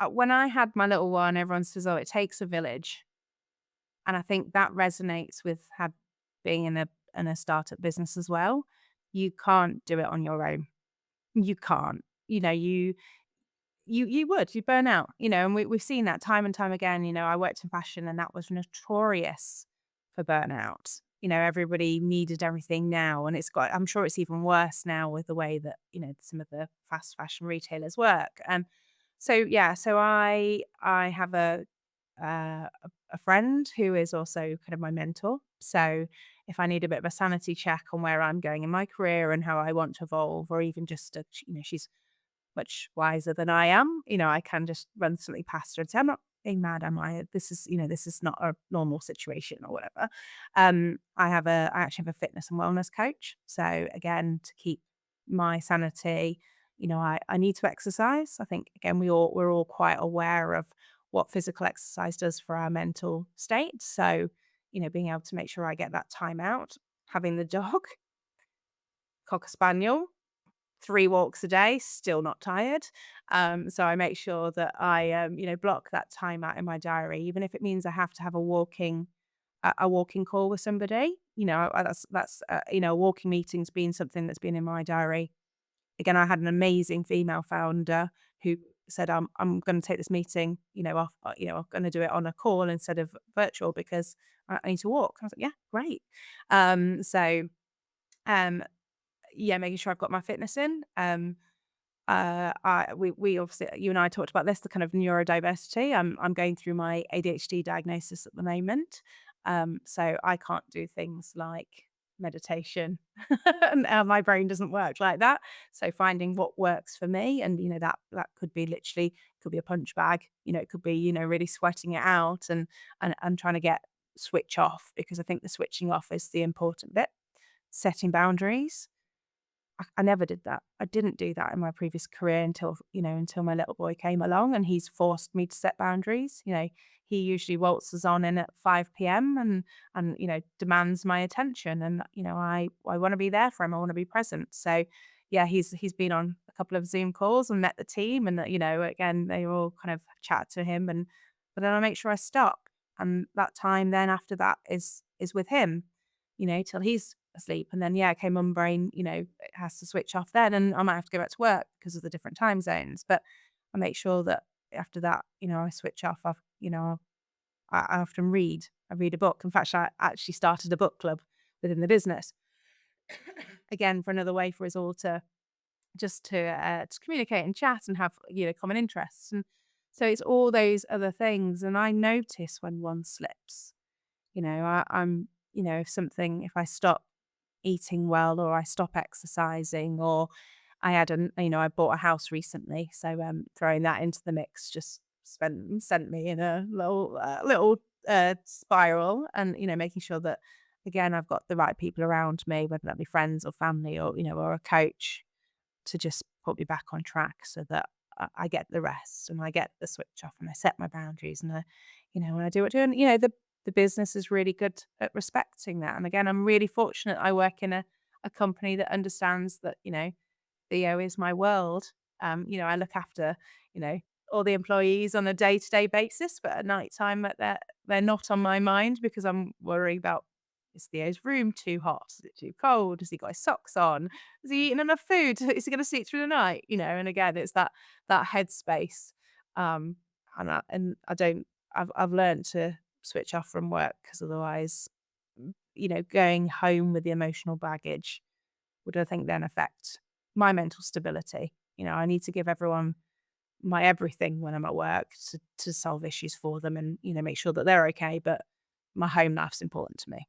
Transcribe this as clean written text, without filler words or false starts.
when I had my little one, everyone says, "Oh, it takes a village." And I think that resonates with being in a startup business as well. You can't do it on your own. You can't. You burn out, and we've seen that time and time again. I worked in fashion and that was notorious for burnout. Everybody needed everything now. And I'm sure it's even worse now with the way that, some of the fast fashion retailers work. So have a friend who is also kind of my mentor. So if I need a bit of a sanity check on where I'm going in my career and how I want to evolve, or even just, she's much wiser than I am. I can just run something past her and say, "I'm not being mad, am I? This is not a normal situation," or whatever. I actually have a fitness and wellness coach. So again, to keep my sanity, I need to exercise. I think again, we're all quite aware of what physical exercise does for our mental state. So, being able to make sure I get that time out, having the dog, cocker spaniel, 3 walks a day, still not tired. So I make sure that I, block that time out in my diary, even if it means I have to have a walking call with somebody. A walking meeting's been something that's been in my diary. Again, I had an amazing female founder who said, I'm going to take this meeting, I'm going to do it on a call instead of virtual because I need to walk. I was like, yeah, great. Um, so, um, yeah, making sure I've got my fitness in. We obviously, you and I talked about this, the kind of neurodiversity. I'm going through my ADHD diagnosis at the moment, so I can't do things like meditation, and my brain doesn't work like that. So finding what works for me, and that could be literally could be a punch bag. It could be really sweating it out and trying to get switch off because I think the switching off is the important bit. Setting boundaries I never did that. I didn't do that in my previous career until my little boy came along and he's forced me to set boundaries. He usually waltzes on in at 5 p.m. and demands my attention and I want to be there for him. I want to be present. So yeah, he's been on a couple of Zoom calls and met the team and again they all kind of chat to him but then I make sure I stop and that time then after that is with him, till he's asleep. And then, yeah, okay, mum brain, it has to switch off then and I might have to go back to work because of the different time zones. But I make sure that after that, I switch off. I often read. I read a book. In fact, I actually started a book club within the business. Again, for another way for us all to communicate and chat and have, common interests. And so it's all those other things. And I notice when one slips, if I stop eating well or I stop exercising or I bought a house recently, so throwing that into the mix just sent me in a little spiral and making sure that again I've got the right people around me, whether that be friends or family or or a coach to just put me back on track so that I get the rest and I get the switch off and I set my boundaries and when I do what I do and the business is really good at respecting that. And again, I'm really fortunate I work in a company that understands that, Theo is my world. I look after, you know, all the employees on a day-to-day basis, but at nighttime they're not on my mind because I'm worrying about is Theo's room too hot? Is it too cold? Has he got his socks on? Has he eaten enough food? Is he going to sleep through the night? And again, it's that headspace. Um, and I don't. I've learned to switch off from work because otherwise, going home with the emotional baggage would I think then affect my mental stability. I need to give everyone my everything when I'm at work to solve issues for them and make sure that they're okay. But my home life's important to me.